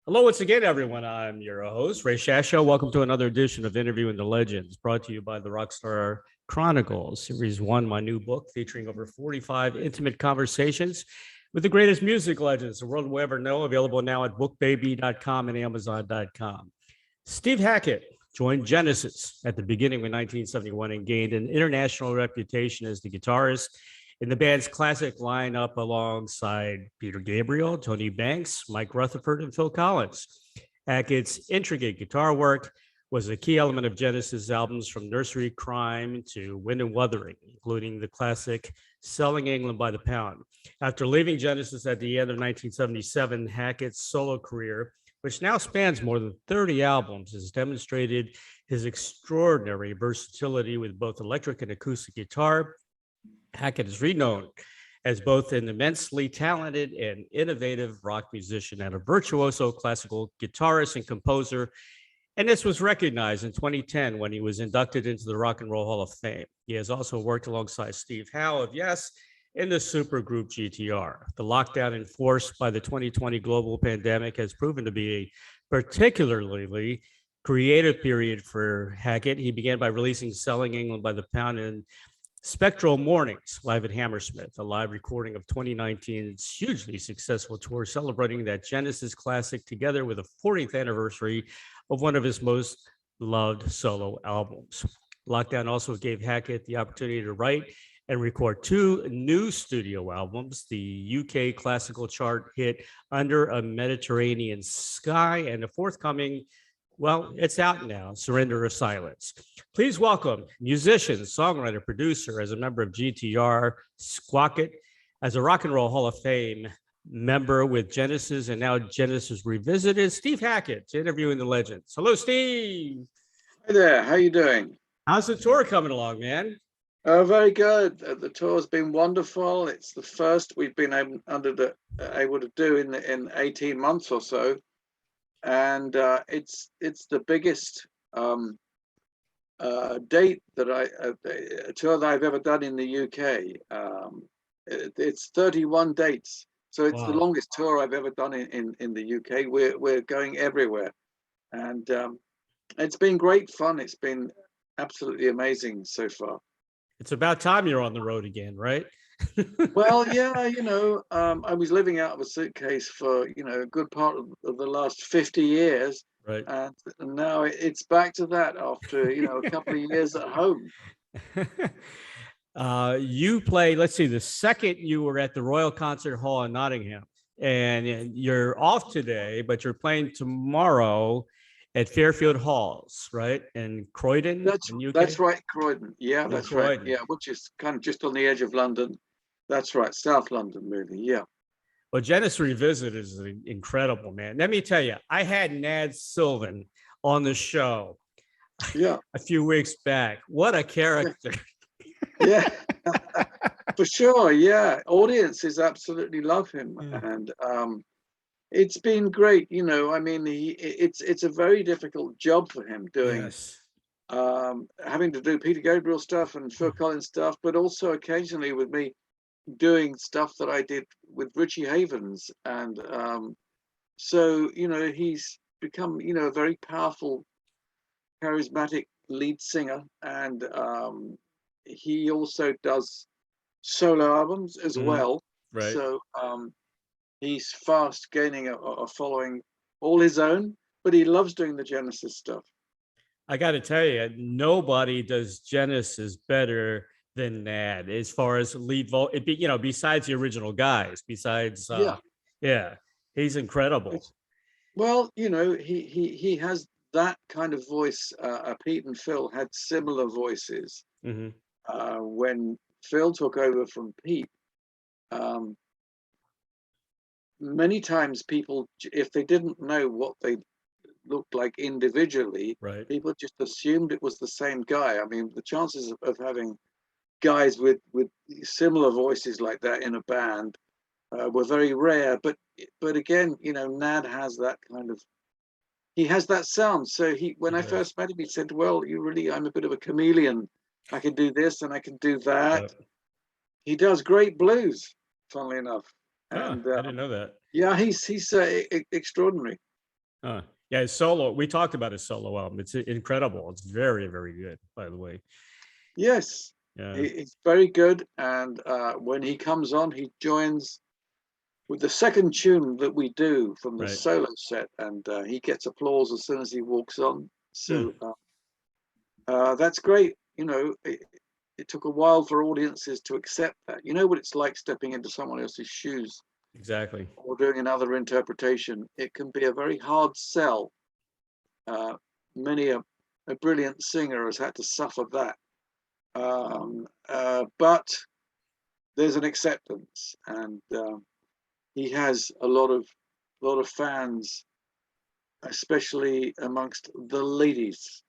Hello, once again, everyone. I'm your host, Ray Shasho. Welcome to another edition of Interviewing the Legends, brought to you by the Rockstar Chronicles, Series 1, my new book featuring over 45 intimate conversations with the greatest music legends the world will ever know, available now at bookbaby.com and amazon.com. Steve Hackett joined Genesis at the beginning of 1971 and gained an international reputation as the guitarist in the band's classic lineup alongside Peter Gabriel, Tony Banks, Mike Rutherford, and Phil Collins. Hackett's intricate guitar work was a key element of Genesis albums from Nursery Cryme to Wind And Wuthering, including the classic Selling England by the Pound. After leaving Genesis at the end of 1977, Hackett's solo career, which now spans more than 30 albums, has demonstrated his extraordinary versatility with both electric and acoustic guitar. Hackett is renowned as both an immensely talented and innovative rock musician and a virtuoso classical guitarist and composer. And this was recognized in 2010 when he was inducted into the Rock and Roll Hall of Fame. He has also worked alongside Steve Howe of YES in the supergroup GTR. The lockdown enforced by the 2020 global pandemic has proven to be a particularly creative period for Hackett. He began by releasing Selling England by the Pound and Spectral Mornings, live at Hammersmith, a live recording of 2019's hugely successful tour, celebrating that Genesis classic together with the 40th anniversary of one of his most loved solo albums. Lockdown also gave Hackett the opportunity to write and record two new studio albums, the UK classical chart hit Under a Mediterranean Sky, and the forthcoming, well, it's out now, Surrender of Silence. Please welcome musician, songwriter, producer, as a member of GTR, Squawkett, as a Rock and Roll Hall of Fame member with Genesis and now Genesis Revisited, Steve Hackett, Interviewing the Legends. Hello, Steve. Hi there, how you doing? How's the tour coming along, man? Very good. The tour's been wonderful. It's the first we've been able to do in 18 months or so. And it's the biggest date that tour that I've ever done in the UK. It's 31 dates, so it's the longest tour I've ever done in the UK. We're going everywhere, and it's been great fun. It's been absolutely amazing so far. It's about time you're on the road again, right? Well, yeah, I was living out of a suitcase for, a good part of the last 50 years. Right. And now it's back to that after, a couple of years at home. You play, let's see, the second you were at the Royal Concert Hall in Nottingham, and you're off today, but you're playing tomorrow at Fairfield Halls, right? In Croydon? That's right, Croydon. Yeah, that's right. Yeah, which is kind of just on the edge of London. That's right, South London, really. Yeah. Well, Genesis Revisited is incredible, man. Let me tell you, I had Nad Sylvan on the show. Yeah. A few weeks back. What a character. Yeah. For sure. Yeah. Audiences absolutely love him. Yeah. And it's been great. It's a very difficult job for him doing. Yes. Having to do Peter Gabriel stuff and Phil Collins stuff, but also occasionally with me doing stuff that I did with Richie Havens. And so, he's become, a very powerful, charismatic lead singer. And he also does solo albums as well. Right. So he's fast gaining a following all his own, but he loves doing the Genesis stuff. I got to tell you, nobody does Genesis better than Nad as far as lead vocal. Besides the original guys, besides he's incredible. Well, he has that kind of voice. Pete and Phil had similar voices. Mm-hmm. When Phil took over from Pete, many times people, if they didn't know what they looked like individually, right, people just assumed it was the same guy. I mean, the chances of having guys with similar voices like that in a band were very rare. But again, Nad has that kind of, he has that sound. So when I first met him, he said, "Well, I'm a bit of a chameleon. I can do this and I can do that." Yep. He does great blues, funnily enough. And I didn't know that. Yeah, he's extraordinary. Yeah, his solo. We talked about his solo album. It's incredible. It's very, very good, by the way. Yes, Yeah, he's very good. And when he comes on, he joins with the second tune that we do from the right. solo set, and he gets applause as soon as he walks on. Hmm, So that's great. You know, it took a while for audiences to accept that. You know what it's like stepping into someone else's shoes exactly. or doing another interpretation. It can be a very hard sell. Uh, many a brilliant singer has had to suffer that. But there's an acceptance, and he has a lot of fans, especially amongst the ladies,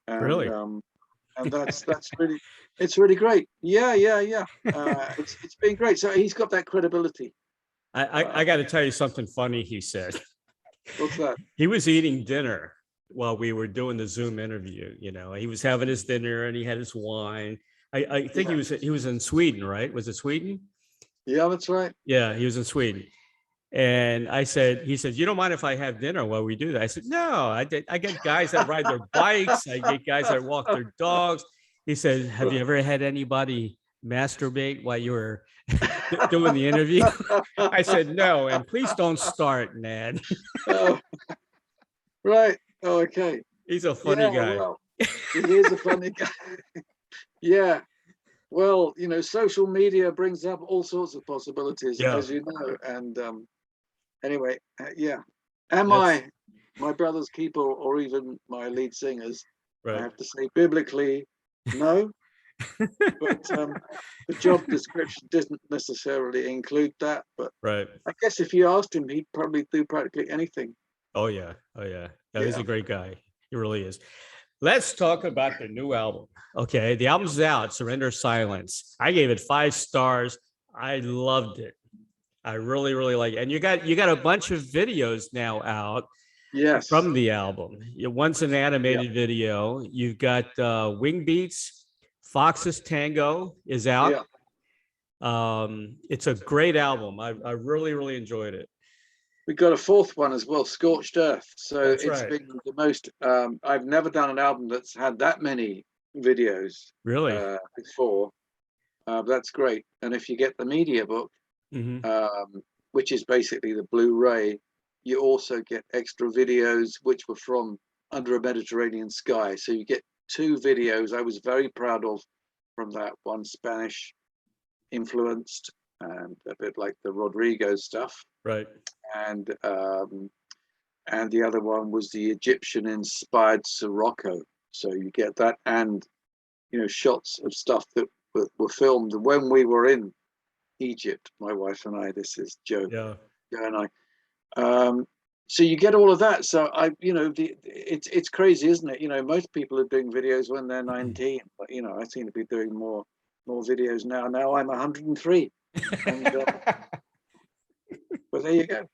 Really. and that's really, it's really great. Yeah, yeah, yeah. It's been great. So he's got that credibility. I got to tell you something funny he said. What's that? He was eating dinner while we were doing the Zoom interview. He was having his dinner and he had his wine. I think Yeah, he was in Sweden, right? Was it Sweden? yeah, that's right. Yeah, he was in Sweden. And he said, you don't mind if I have dinner while we do that? I said, no, I get guys that ride their bikes. I get guys that walk their dogs. He said, have you ever had anybody masturbate while you were doing the interview? I said, no, and please don't start, Ned. Oh, right. Oh, okay. He's a funny Yeah, guy. well, he is a funny guy. Yeah. Well, you know, social media brings up all sorts of possibilities, Yeah, as you know. And anyway, yeah. Am that's I my brother's keeper or even my lead singers? I right. have to say, biblically, no. But the job description doesn't necessarily include that. But Right. I guess if you asked him, he'd probably do practically anything. Oh yeah. Oh yeah. No, he's Yeah. a great guy. He really is. Let's talk about the new album. Okay, the album's out, Surrender Silence. I gave it 5 stars. I loved it. I really, really like it. And you got a bunch of videos now out Yes. from the album. One's an Yeah. animated video. You've got Wing Beats, Fox's Tango is out. Yeah. It's a great album. I really, really enjoyed it. We got a fourth one as well, Scorched Earth. So That's it's right. been the most. I've never done an album that's had that many videos Really. before. That's great. And if you get the media book, Hmm. which is basically the Blu-ray, you also get extra videos which were from Under a Mediterranean Sky. So you get 2 videos. I was very proud of from that one, Spanish influenced and a bit like the Rodrigo stuff, Right. and the other one was the Egyptian inspired Sirocco. So you get that, and you know, shots of stuff that were filmed when we were in Egypt, my wife and I. This is Yeah. Joe and I. So you get all of that. So you know, it's crazy, isn't it? You know, most people are doing videos when they're 19, but you know, I seem to be doing more videos now. Now I'm 103, and but there you go.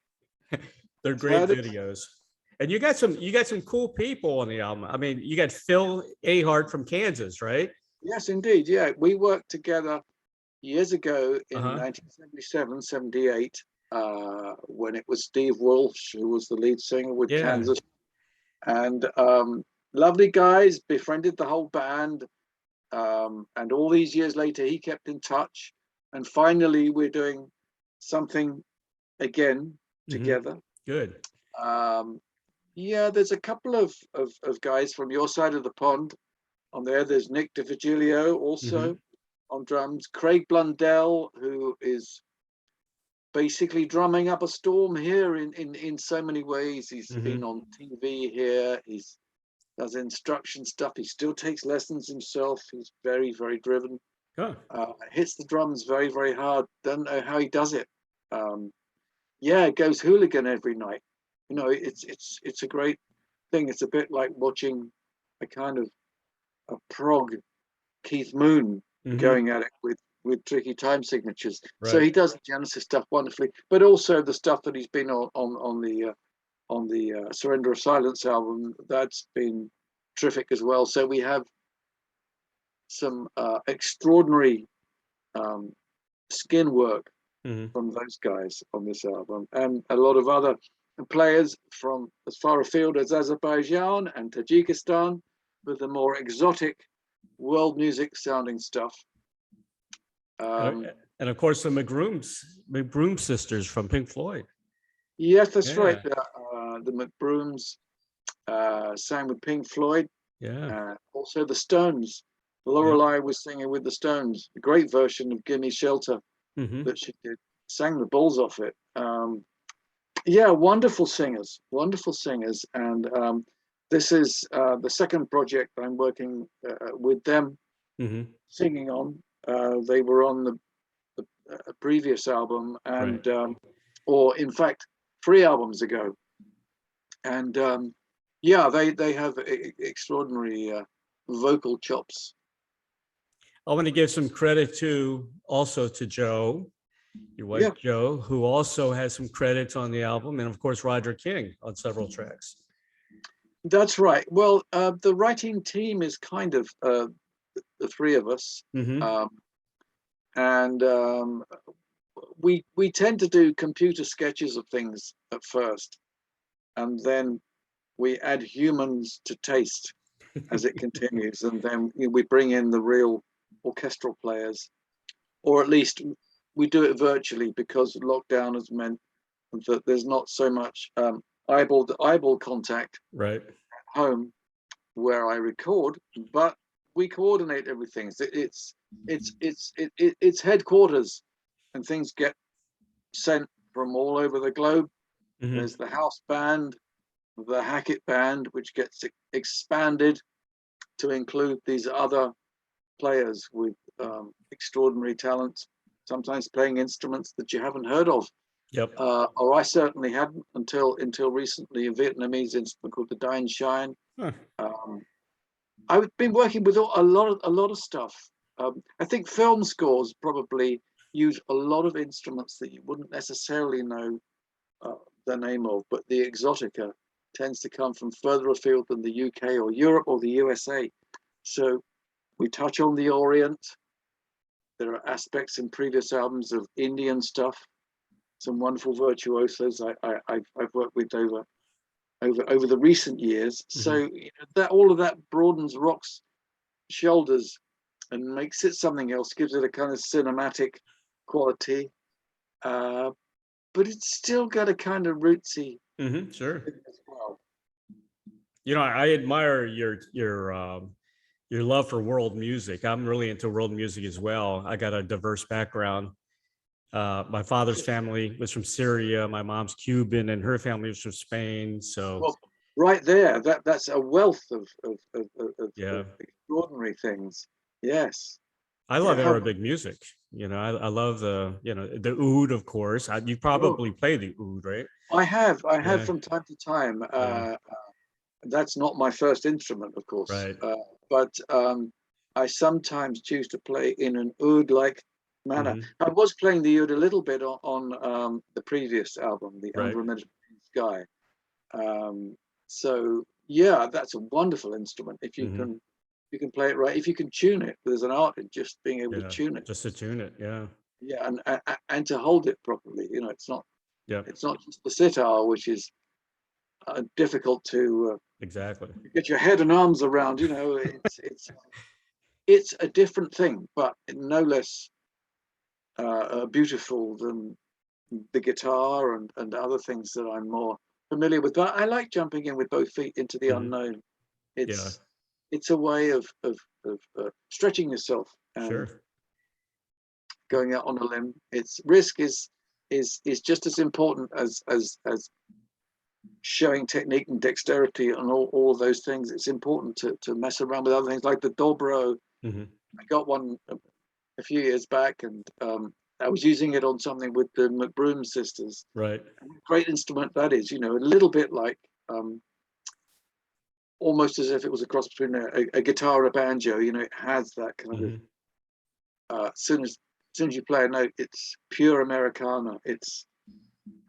They're That's how great it is. videos. And you got some cool people on the album. I mean, you got Phil Ahart from Kansas, right? Yes, indeed. Yeah, we worked together years ago in Uh-huh. 1977, 78, when it was Steve Walsh who was the lead singer with Yeah. Kansas. And lovely guys, befriended the whole band. And all these years later, he kept in touch. And finally, we're doing something again Hmm. together. Good. Um, yeah, there's a couple of guys from your side of the pond on there. There's Nick DiVigilio also Hmm. on drums. Craig Blundell, who is basically drumming up a storm here in so many ways. He's been Hmm. on TV here. He's does instruction stuff. He still takes lessons himself. He's very, very driven. Huh. Hits the drums very, very hard. Don't know how he does it. Yeah, goes hooligan every night. You know, it's a great thing. It's a bit like watching a kind of a prog Keith Moon Hmm. going at it with tricky time signatures. So Right. he does the Genesis stuff wonderfully, but also the stuff that he's been on the Surrender of Silence album. That's been terrific as well. So we have some extraordinary um, skin work Hmm. from those guys on this album, and a lot of other. players from as far afield as Azerbaijan and Tajikistan with the more exotic world music sounding stuff. And of course, the McBroom sisters from Pink Floyd. Yes, that's right. The McBrooms sang with Pink Floyd. Yeah. Also the Stones. Lorelei was singing with the Stones. A great version of "Gimme Shelter" that she did. Sang the balls off it. Yeah, wonderful singers, and this is the second project I'm working with them, singing on. They were on the previous album, and or in fact 3 albums ago, and yeah, they have extraordinary vocal chops. I want to give some credit also to Joe, your wife, Joe, who also has some credits on the album, and of course Roger King on several tracks. That's right. Well, the writing team is kind of the 3 of us, and we tend to do computer sketches of things at first, and then we add humans to taste as it continues, and then we bring in the real orchestral players, or at least we do it virtually, because lockdown has meant that there's not so much eyeball to eyeball contact at home where I record, but we coordinate everything. It's headquarters, and things get sent from all over the globe. There's the house band, the Hackett band, which gets expanded to include these other players with extraordinary talent, sometimes playing instruments that you haven't heard of. Or I certainly hadn't until recently. A Vietnamese instrument called the Dine Shine. I've been working with a lot of stuff. I think film scores probably use a lot of instruments that you wouldn't necessarily know the name of, but the exotica tends to come from further afield than the UK or Europe or the USA. So we touch on the Orient. There are aspects in previous albums of Indian stuff. Some wonderful virtuosos I've worked with over the recent years. So you know, that all of that broadens rock's shoulders and makes it something else, gives it a kind of cinematic quality, but it's still got a kind of rootsy sure as well. You know, I admire your love for world music. I'm really into world music as well. I got a diverse background. My father's family was from Syria, my mom's Cuban, and her family was from Spain. So well, right there, that's a wealth of extraordinary things. Yes, I love Arabic music. You know, I love the oud, of course. You probably play the oud, right? I have from time to time. That's not my first instrument, of course, but I sometimes choose to play in an oud-like manner. I was playing the oud a little bit on the previous album, the Under a Mediterranean Sky. So yeah, that's a wonderful instrument if you can play it right. If you can tune it, there's an art in just being able to tune it. Just to tune it, and to hold it properly. You know, it's not just the sitar, which is difficult to get your head and arms around. You know, it's a different thing, but no less beautiful than the guitar and other things that I'm more familiar with. But I like jumping in with both feet into the unknown. It's a way of stretching yourself and going out on a limb. It's risk is just as important as showing technique and dexterity and all of those things. It's important to mess around with other things like the dobro. I got one a few years back, and I was using it on something with the McBroom sisters. Great instrument that is. You know, a little bit like almost as if it was a cross between a guitar and a banjo. You know, it has that kind of as soon as you play a note, it's pure Americana. It's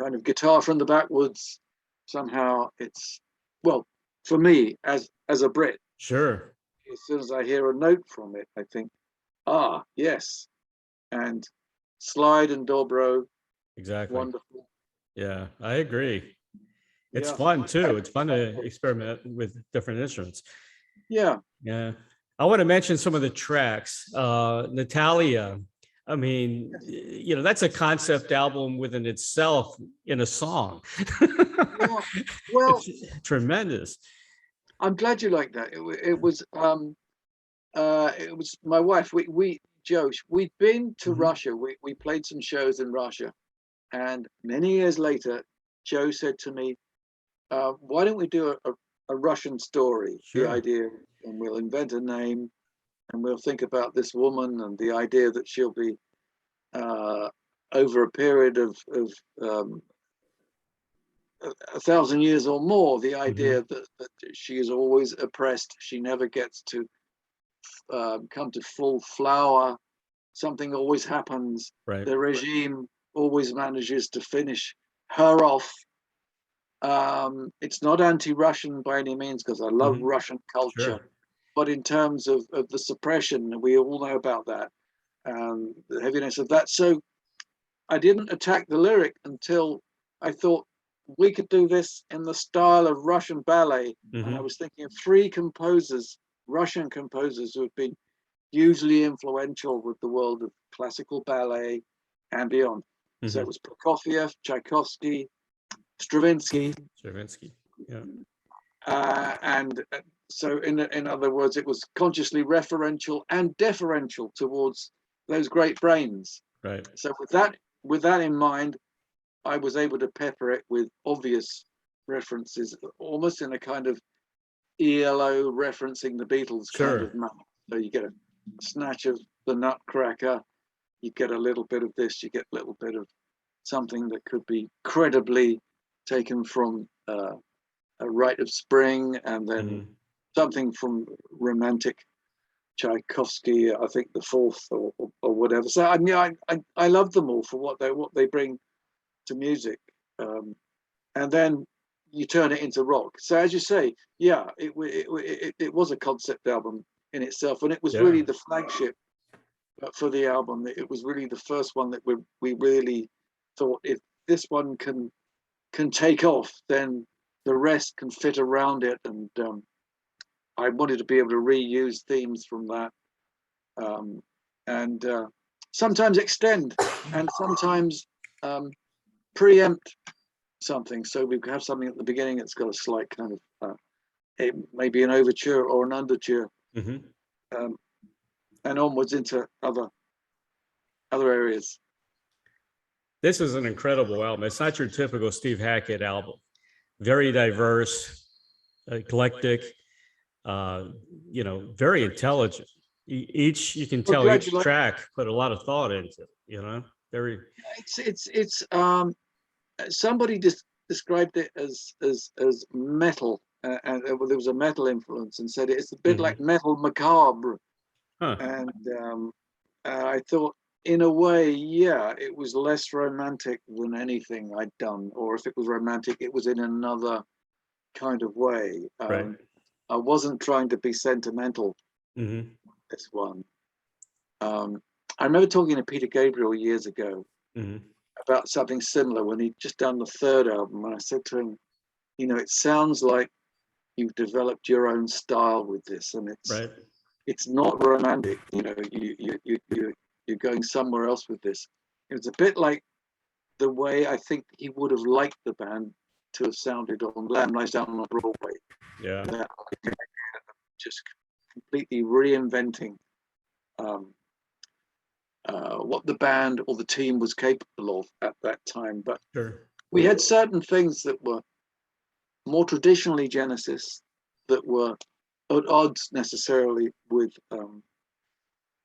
kind of guitar from the backwoods. Somehow it's, well, for me as a Brit, as soon as I hear a note from it, I think, yes. And slide and dobro, wonderful. I agree. It's Yeah. fun too. It's fun to experiment with different instruments. Yeah. Yeah. I want to mention some of the tracks. Natalia, I mean, that's a concept album within itself in a song. Yeah. Well, It's tremendous. I'm glad you like that. It was my wife. Josh, we'd been to Mhm. Russia. We played some shows in Russia, and many years later, Joe said to me, "Why don't we do a Russian story? The Sure. idea, and we'll invent a name, and we'll think about this woman and the idea that she'll be uh, over a period of um, 1,000 years or more. The Mhm. idea that she is always oppressed. She never gets to come to full flower. Something always happens. Right. The regime always manages to finish her off. It's not anti-Russian by any means, because I love Mhm. Russian culture, Sure. but in terms of the suppression, we all know about that, the heaviness of that. So I didn't attack the lyric until I thought we could do this in the style of Russian ballet. And I Mhm. was thinking of three composers, Russian composers, who have been hugely influential with the world of classical ballet and beyond. So it Mhm. was Prokofiev, Tchaikovsky, Stravinsky, Stravinsky. Yeah. and so in other words, it was consciously referential and deferential towards those great brains. Right. So with that in mind, I was able to pepper it with obvious references, almost in a kind of ELO referencing the Beatles kind of Sure. manner. So you get a snatch of the Nutcracker, you get a little bit of this, you get a little bit of something that could be credibly taken from a Rite of Spring, and then Mhm. something from Romantic Tchaikovsky, I think the fourth or whatever. So I mean, I love them all for what they bring to music, and then you turn it into rock. So as you say, yeah, it was a concept album in itself, and it was Yeah. really the flagship for the album. It was really the first one that we really thought, if this one can take off, then the rest can fit around it. And I wanted to be able to reuse themes from that, um, and sometimes extend, and sometimes um, preempt something. So we have something at the beginning that's got a slight kind of maybe an overture or an underture, Mhm. um, and onwards into other areas. This is an incredible album. It's not your typical Steve Hackett album. Very diverse, eclectic, uh, very intelligent. Each, you can Well, tell glad you each like. track put a lot of thought into it, very. It's somebody just described it as metal, and there was a metal influence, and said it's a bit like Mhm. metal macabre. Huh. And I thought, in a way, yeah, it was less romantic than anything I'd done, or if it was romantic, it was in another kind of way. Right. I wasn't trying to be sentimental. Mhm. This one. Um, I remember talking to Peter Gabriel years ago Mhm. about something similar when he'd just done the third album, and I said to him, it sounds like you've developed your own style with this, and Right. it's not romantic. You're going somewhere else with this. It's a bit like the way I think he would have liked the band to have sounded on Lamb Lies Down on Broadway. Yeah. That just completely reinventing um, what the band or the team was capable of at that time. But Sure. we had certain things that were more traditionally Genesis, that were at odds necessarily with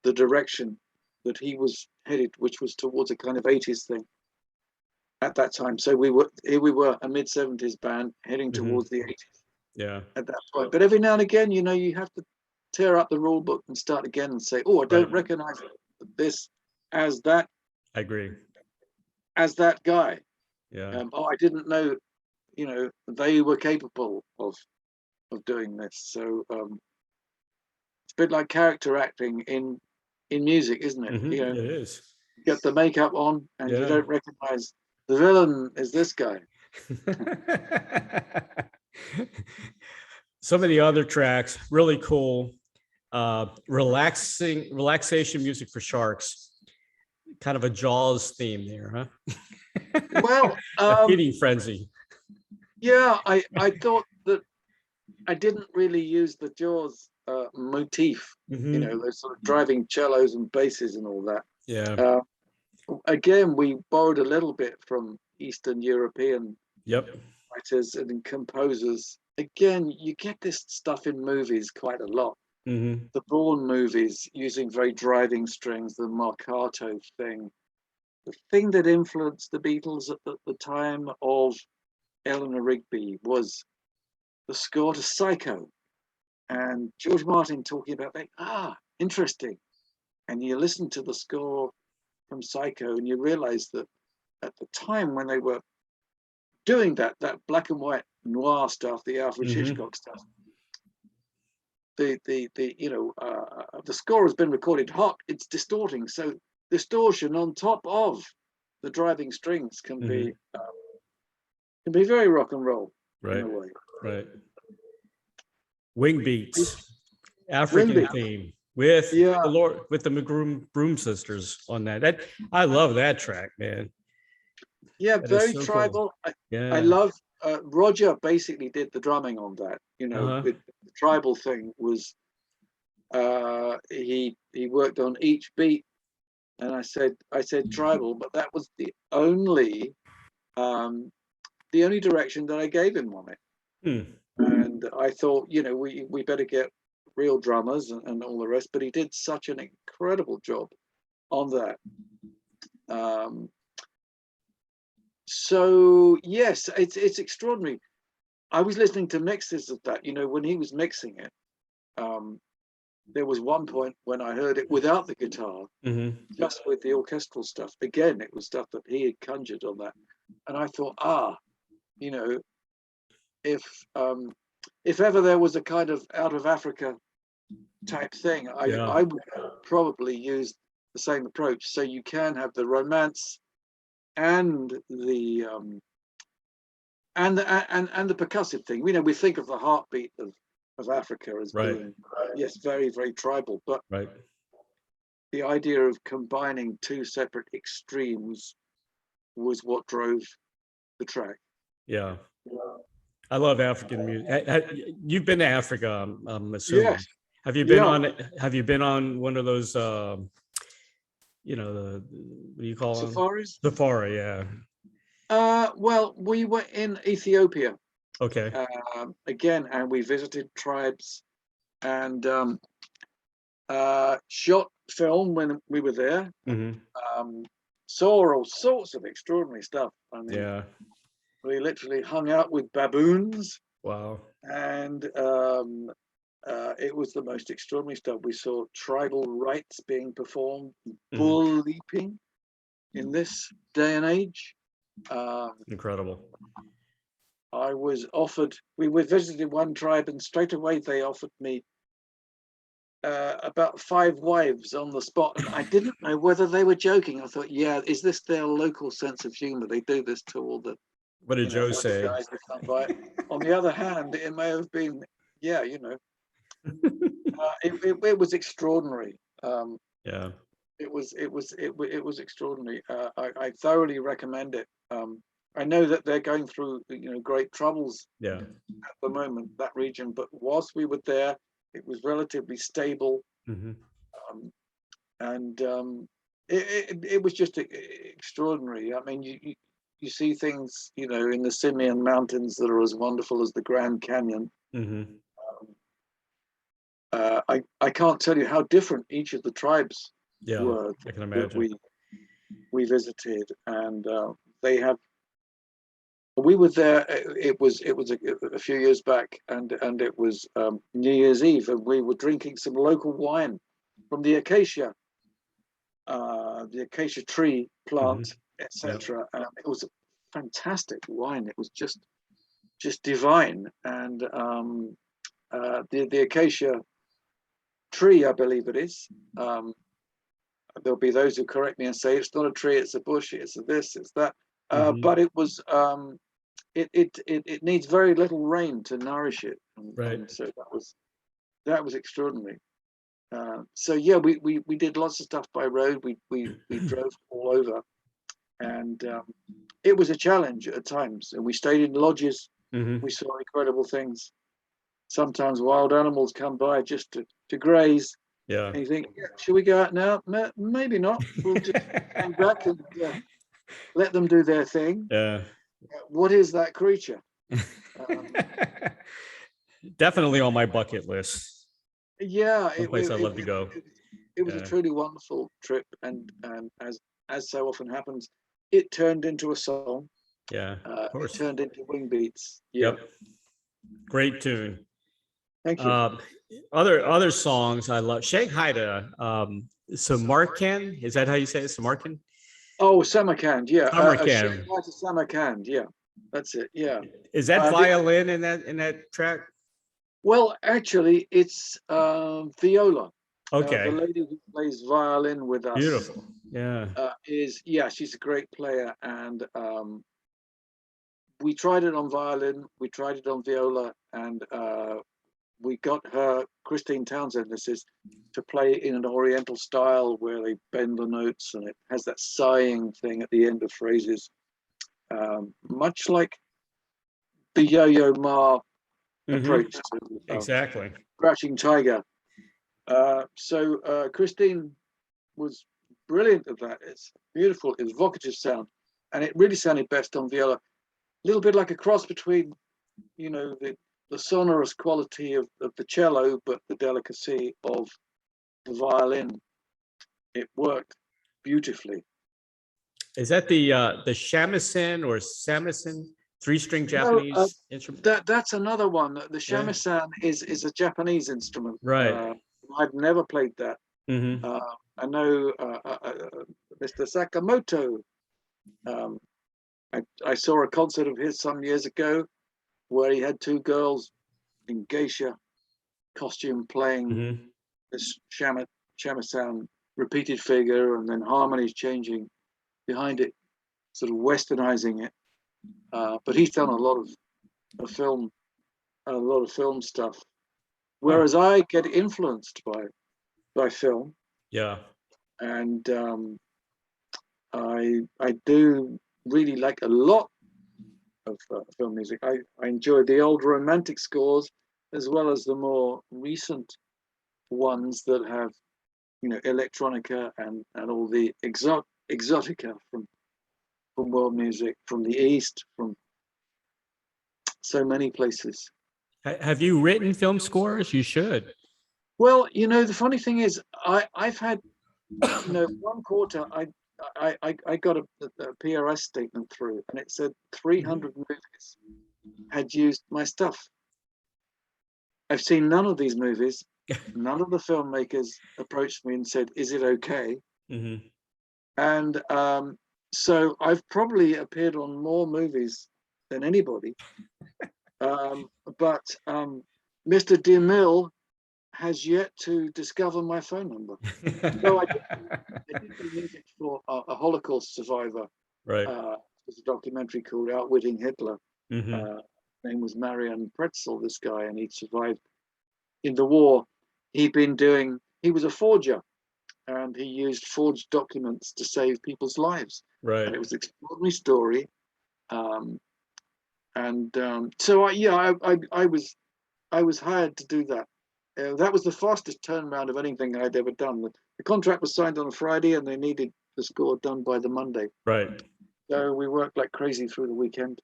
the direction that he was headed, which was towards a kind of 80s thing at that time. So we were a mid 70s band heading Mhm. towards the 80s Yeah. at that point. But every now and again, you have to tear up the rule book and start again and say, oh, I Right. don't recognize this as that I agree. guy. Yeah. Oh, I didn't know, they were capable of doing this. So it's a bit like character acting in music, isn't it? Mhm. It is. You get the makeup on and you Yeah. don't recognize the villain is this guy. Some of the other tracks, really cool. Relaxation music for sharks. Kind of a Jaws theme there, huh? Well, A feeding frenzy. yeah, I thought that I didn't really use the Jaws motif, you know, those sort of driving cellos and basses and all that. Yeah. Again, we borrowed a little bit from Eastern European Yep. writers and composers. Again, you get this stuff in movies quite a lot. The Bourne movies using very driving strings, the marcato thing. The thing that influenced the Beatles at the time of Eleanor Rigby was the score to Psycho, and George Martin talking about that. Interesting. And you listen to the score from Psycho, and you realize that at the time when they were doing that black and white noir stuff, the Alfred Hitchcock stuff, the score has been recorded hot. It's distorting, so distortion on top of the driving strings can be very rock and roll, right, in a way. Right. Wing Beats, African theme with the Broom Sisters on that. I love that track, man. Yeah, that very so tribal. Cool. I love Roger basically did the drumming on that. You know, with the tribal thing was he worked on each beat, and I said tribal, but that was the only direction that I gave him on it. And I thought, you know, we better get real drummers and all the rest, but he did such an incredible job on that. So yes, it's extraordinary. I was listening to mixes of that, you know, when he was mixing it. There was one point when I heard it without the guitar, just with the orchestral stuff. Again, it was stuff that he had conjured on that, and I thought, you know, if ever there was a kind of out of Africa type thing, I would probably use the same approach. So you can have the romance and the percussive thing. You know, we think of the heartbeat of Africa as being yes, very, very tribal, but the idea of combining two separate extremes was what drove the track. Yeah. I love African music. You've been to Africa, I'm assuming. Yes. Have you been on? Have you been on one of those? You know, what do you call safaris? Them? Safari, yeah. Well, we were in Ethiopia. Okay. Again, and we visited tribes and shot film when we were there. Saw all sorts of extraordinary stuff. I mean, we literally hung out with baboons. Wow. And it was the most extraordinary stuff. We saw tribal rites being performed, bull leaping in this day and age. Incredible. I was offered, we visited one tribe, and straight away they offered me about 5 wives on the spot. And I didn't know whether they were joking. I thought, yeah, is this their local sense of humor? They do this to all the What did Joe say? Guys that come by. On the other hand, it may have been, yeah, you know, it was extraordinary. It was extraordinary. I thoroughly recommend it. I know that they're going through, you know, great troubles at the moment, that region, but whilst we were there, it was relatively stable. And it was just extraordinary. I mean, you see things, you know, in the Simeon Mountains that are as wonderful as the Grand Canyon. I can't tell you how different each of the tribes were I can imagine. that we visited, and they have. We were there. It was a few years back, and it was New Year's Eve, and we were drinking some local wine from the acacia tree plant, etc. And it was a fantastic wine. It was just divine, and the acacia tree, I believe it is. There'll be those who correct me and say it's not a tree, it's a bush, it's a this, it's that. But it was it needs very little rain to nourish it, Right. and so that was extraordinary. So yeah, we did lots of stuff by road. We drove all over, and it was a challenge at times. And we stayed in lodges. Mhm. We saw incredible things. Sometimes wild animals come by just to graze. Yeah. And you think, yeah, should we go out now? Maybe not. We'll just hang back and let them do their thing. Yeah. What is that creature? Um, Definitely on my bucket list. yeah, Someplace I'd love to go. it was a Yeah. truly wonderful trip, and as so often happens, it turned into a song. Yeah. Of It course. turned into wing beats. Yeah, Yep. Great tune. thank you. Other songs I love. Shanghai to Samarkand. Is that how you say it? Samarkand? Oh, Samarkand, yeah. Samarkand. Samarkand, yeah. That's it, yeah. Is that The- violin in that track? well, actually, it's viola. The Okay. lady who plays violin with us Beautiful. Yeah. she's a great player, and we tried it on violin, we tried it on viola, and we got her, Christine Townsend, this is, to play in an oriental style where they bend the notes and it has that sighing thing at the end of phrases, much like the Yo-Yo Ma Mhm. approach to Exactly. Crouching Tiger. So Christine was brilliant at that. It's beautiful, evocative sound, and it really sounded best on viola. A little bit like a cross between, the sonorous quality of the cello, but the delicacy of the violin. It worked beautifully. Is that the shamisen or samisen 3-string No, Japanese instrument? that's another one. The Yeah. shamisen is a Japanese instrument. Right. I've never played that. Mhm. I know Mr. Sakamoto. I saw a concert of his some years ago where he had two girls in geisha costume playing Mhm. this shamisen repeated figure, and then harmonies changing behind it, sort of westernizing it. But he's done of film, a lot of film stuff. Huh. Whereas I get influenced by film, Yeah. and I do really like a lot of film music. I enjoy the old romantic scores as well as the more recent ones that have, electronica and all the exotica from world music, from the East, from so many places. Have you written film scores? You should. Well, the funny thing is, I've had, one quarter, I got a PRS statement through, and it said 300 movies had used my stuff. I've seen none of these movies. None of the filmmakers approached me and said, "Is it okay?" Mhm. And so I've probably appeared on more movies than anybody. But Mr. DeMille has yet to discover my phone number. So I did the music for a Holocaust survivor. Right. There's a documentary called Outwitting Hitler. Mhm. Name was Marian Pretzel, this guy, and he survived in the war. He was a forger, and he used forged documents to save people's lives. Right. And it was an extraordinary story. So I was hired to do that. That was the fastest turnaround of anything I'd ever done. The contract was signed on a Friday, and they needed the score done by the Monday. Right. So we worked like crazy through the weekend.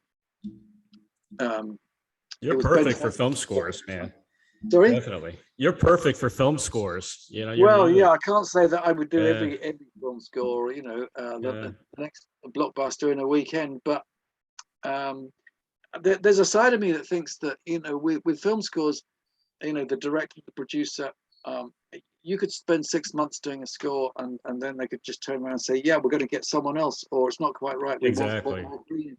You're was Ben perfect for Foster. film scores, man. Sorry? Definitely. You're perfect for film scores. You're Well, really, yeah, I can't say that I would do yeah. every film score, Yeah. the next blockbuster in a weekend, but there's a side of me that thinks that, with film scores, the director, the producer, you could spend 6 months doing a score, and then they could just turn around and say, yeah, we're going to get someone else, or it's not quite right. We want Exactly. more green,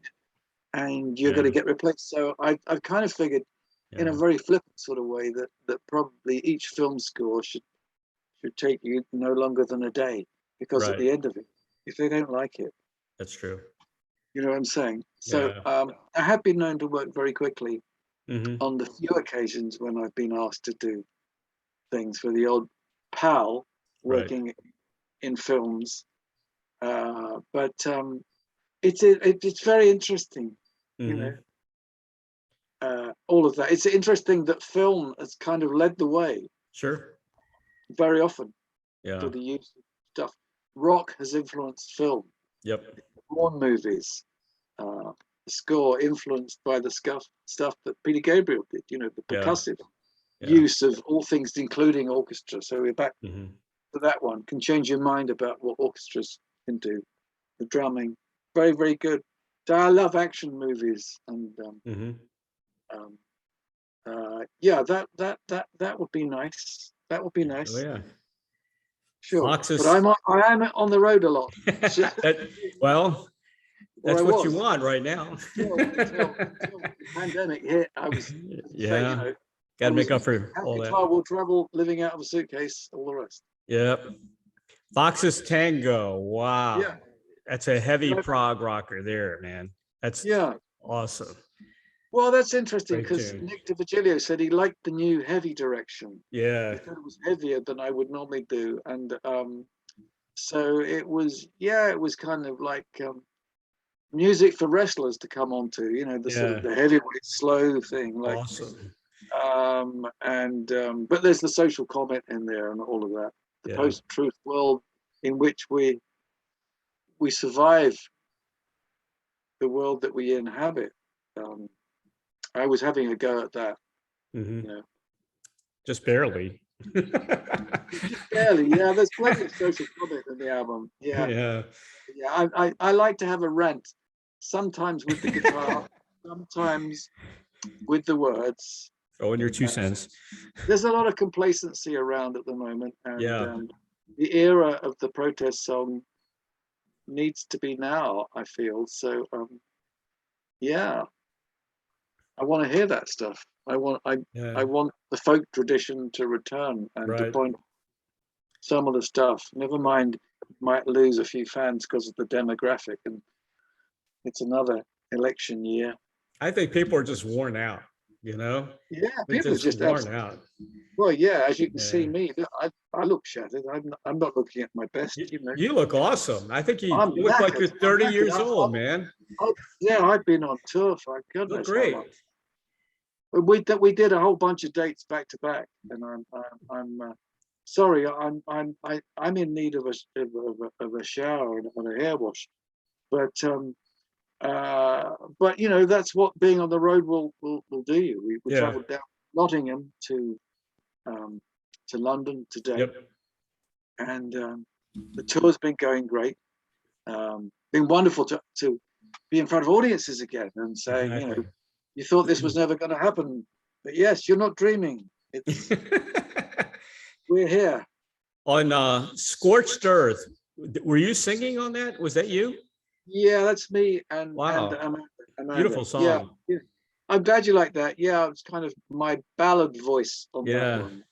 and you're Yeah. going to get replaced. So I've kind of figured, in a Yeah. very flippant sort of way, that probably each film score should take you no longer than a day, because at Right. the end of it, if they don't like it, That's true. you know what I'm saying? So I have been known to work very quickly Mm-hmm. on the few occasions when I've been asked to do things for the odd pal Right. working in films. But it's very interesting, you Mm-hmm. know, all of that. It's interesting that film has kind of led the way Sure. very often Yeah. for the use of stuff. Rock has influenced film, Yep. Bourne movies, the score influenced by the stuff that Peter Gabriel did, you know, the Yeah. percussive Yeah. use of all things, including orchestra. So we're back Mm-hmm. to that one. Can change your mind about what orchestras can do. The drumming, very, very good. So I love action movies, and Mm-hmm. yeah, that would be nice. That would be Oh nice. yeah. Sure, but Foxes. I am on the road a lot. So, Well, or I that's what you was want right now. until the pandemic hit. I was, as I say, you Yeah. know, Got I to make was up for all that. guitar will travel, living out of a suitcase, all the rest. Yep. Foxes Tango. Yeah, Wow. That's a heavy prog rocker there, man. That's yeah. awesome. Well, that's interesting Great because tune. Nick DiVigilio said he liked the new heavy direction. He Yeah. thought it was heavier than I would normally do, and so it was. Yeah, it was kind of like music for wrestlers to come onto. You know, the sort of Yeah. the heavyweight slow thing, like. Awesome. But there's the social comment in there and all of that. The Yeah. post-truth world in which we survive the world that we inhabit. Um, I was having a go at that, Mm-hmm. you know. Just barely. Just barely, yeah. There's plenty of social comment in the album. Yeah, Yeah. yeah. I like to have a rant, sometimes with the guitar, sometimes with the words. Throw in your 2 cents. There's a lot of complacency around at the moment, and Yeah. the era of the protest song needs to be now, I feel. So yeah, I want to hear that stuff. Yeah. I want the folk tradition to return and to Right. point some of the stuff. Never mind, might lose a few fans because of the demographic, and it's another election year. I think people are just worn out, you know? Yeah, They're people are just just worn absolutely. out. Well, yeah, as you can see Yeah. me, I look shattered. I'm not looking at my best, You, you know. you look awesome. I think you, I'm you look like you're knackered. I'm 30 knackered. years old, man. Yeah, I've been on tour for You look goodness how great. long. We did a whole bunch of dates back to back, and I'm sorry, I'm in need of a shower and a hair wash, but you know that's what being on the road will do you. We Yeah. travelled down Nottingham um, to London today, Yep. and the tour's been going great. Been wonderful to be in front of audiences again and saying, you know, Exactly. you thought this was never going to happen, but yes, you're not dreaming. It's we're here. On Scorched Earth, were you singing on that? Was that you? Yeah, that's me and Wow. Amanda. Beautiful Yeah, song. yeah. I'm glad you like that. Yeah, it's kind of my ballad voice on that Yeah. one.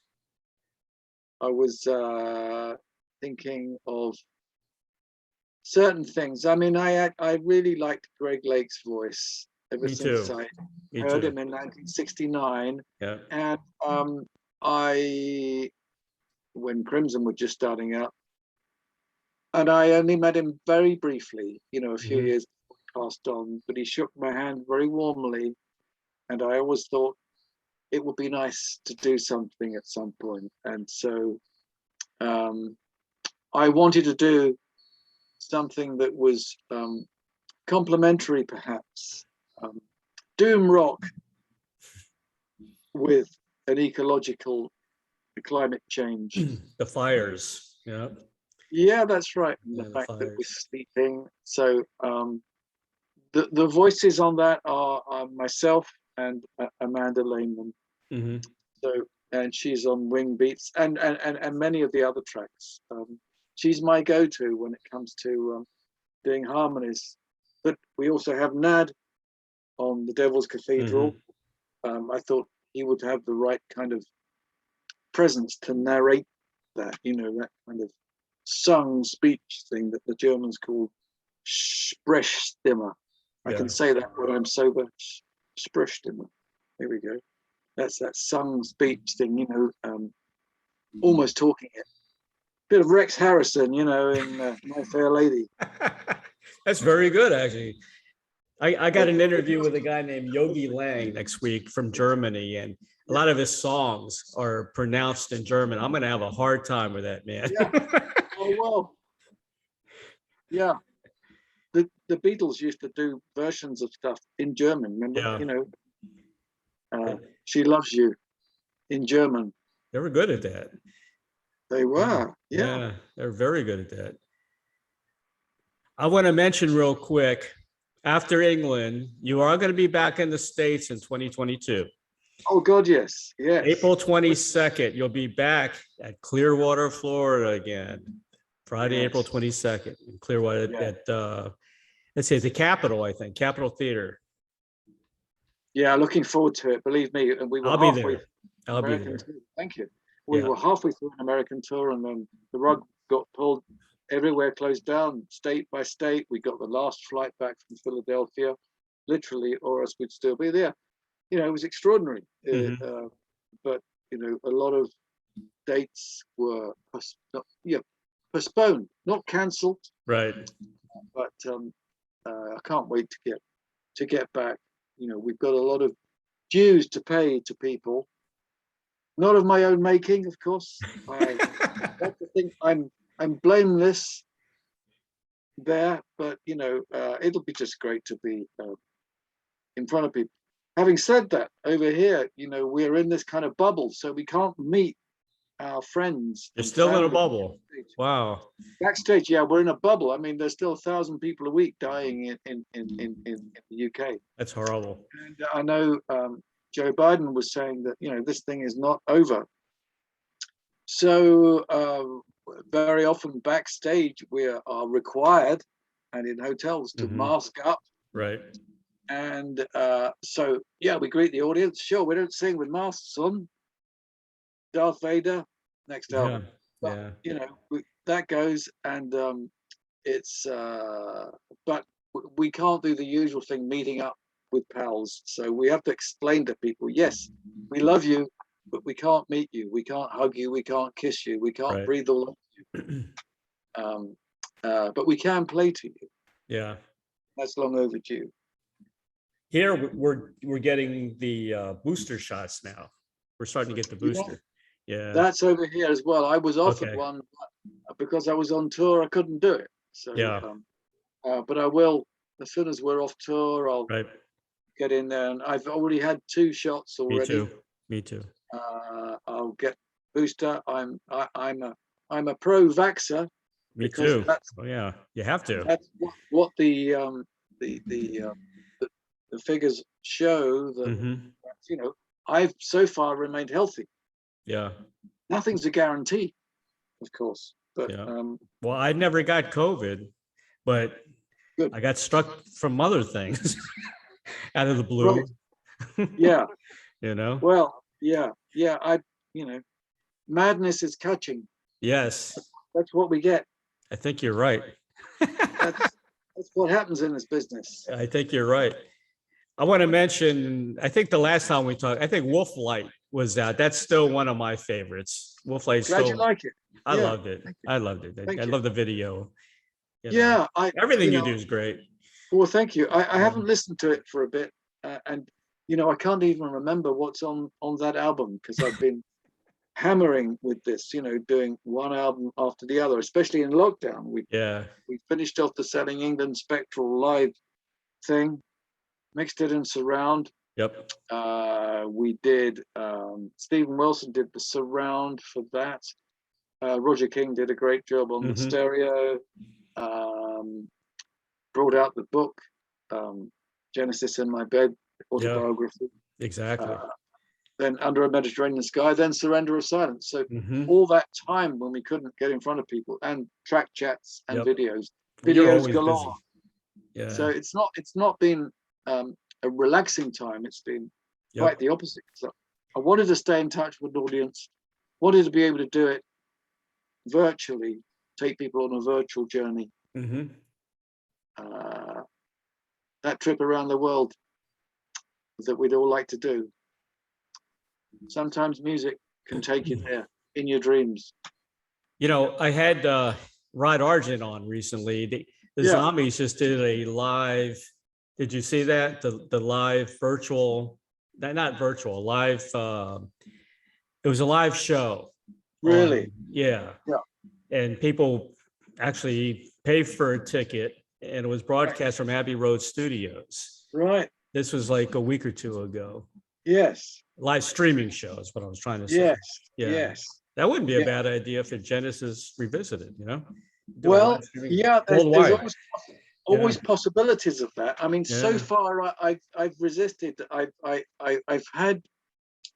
I was thinking of certain things. I mean, I really liked Greg Lake's voice ever Me since too. I Me heard too. him in 1969, Yeah. and I when Crimson were just starting out, and I only met him very briefly, you know, a few Mhm. years before he passed on. But he shook my hand very warmly, and I always thought it would be nice to do something at some point. And so um, I wanted to do something that was complementary, perhaps. Doom rock with an ecological climate change. The fires. Yeah. Yeah, that's right. And the Yeah, the fact that we're fires. sleeping. So the voices on that are myself and Amanda Lehman. Hmm. So and she's on Wing Beats and many of the other tracks. She's my go-to when it comes to doing harmonies. But we also have Nad on the Devil's Hmm. Cathedral. I thought he would have the right kind of presence to narrate that, you know, that kind of sung speech thing that the Germans call Sprechstimme. I can say that when I'm sober. Sprüchten. Here we go. That's that sung speech thing, almost talking it. Bit of Rex Harrison, in My Fair Lady. That's very good, actually. I got an interview with a guy named Yogi Lang next week from Germany, and a lot of his songs are pronounced in German. I'm going to have a hard time with that, man. Yeah. Oh, well. Yeah. The Beatles used to do versions of stuff in German. Remember, She Loves You in German. They were good at that. They were. Yeah, they're very good at that. I want to mention real quick, after England, you are going to be back in the States in 2022. Oh, God, yes. Yes. April 22nd, you'll be back at Clearwater, Florida again. Friday, April 22nd in Clearwater at let's say the Capitol, I think, Capitol Theater. Yeah, looking forward to it. Believe me. And we were I'll be there. I'll be there. Thank you. We were halfway through an American tour, and then the rug got pulled. Everywhere closed down, state by state. We got the last flight back from Philadelphia, literally, or else we'd still be there. It was extraordinary. But a lot of dates were postponed, not cancelled. Right. But I can't wait to get back. We've got a lot of dues to pay to people. Not of my own making, of course. I like to think I'm blameless there, but it'll be just great to be in front of people. Having said that, over here, we're in this kind of bubble, so we can't meet our friends. You're still in a bubble. Wow. Backstage, we're in a bubble. I mean, there's still 1,000 people a week dying in the UK. That's horrible. And I know Joe Biden was saying that this thing is not over. So very often backstage we are required, and in hotels, to mask up. Right. And so we greet the audience. Sure, we don't sing with masks on. Darth Vader, next album. But, that goes, and it's but we can't do the usual thing, meeting up with pals. So we have to explain to people, yes, we love you, but we can't meet you, we can't hug you, we can't kiss you, we can't breathe all over you. But we can play to you. Yeah, that's long overdue. Here we're getting the booster shots now. We're starting to get the booster. Yeah, that's over here as well. I was offered one, but because I was on tour, I couldn't do it. So but I will, as soon as we're off tour, I'll get in there. And I've already had 2 shots already. Me too. I'll get booster. I'm a pro-vaxxer. Me too. Oh yeah, you have to. That's what the figures show that I've so far remained healthy. Yeah. Nothing's a guarantee, of course. But well, I never got COVID, but I got struck from other things out of the blue. Right. Yeah. Well, madness is catching. Yes. That's what we get. I think you're right. That's what happens in this business. I think you're right. I want to mention, I think the last time we talked, I think Wolf Light was out. That's still one of my favorites. Wolf Light. Glad you like it. I loved it. I loved it. I love the video. Everything you do is great. Well, thank you. I haven't listened to it for a bit, and I can't even remember what's on that album, because I've been hammering with this, doing one album after the other, especially in lockdown. We finished off the Selling England Spectral Live thing, mixed it in surround. Yep. We did, Stephen Wilson did the surround for that. Roger King did a great job on the stereo. Brought out the book, Genesis in My Bed, autobiography. Exactly. Then Under a Mediterranean Sky, then Surrender of Silence. So all that time when we couldn't get in front of people, and track chats and videos galore. Yeah. So it's not been a relaxing time. It's been quite the opposite. So I wanted to stay in touch with an audience, wanted to be able to do it virtually, take people on a virtual journey. that trip around the world that we'd all like to do. Sometimes music can take you there in your dreams. You know, I had Rod Argent on recently. The Yeah. Zombies just did a live. Did you see that? The live virtual, not virtual, live. It was a live show. Really? Yeah. Yeah. And people actually paid for a ticket, and it was broadcast from Abbey Road Studios. Right. This was like a week or two ago. Yes. Live streaming show is what I was trying to say. Yes. Yeah. Yes. That wouldn't be a Yeah. bad idea for Genesis Revisited, you know? Do a Well, live streaming yeah, there's worldwide. always possibilities of that. I mean, so Yeah. far I've resisted. I've had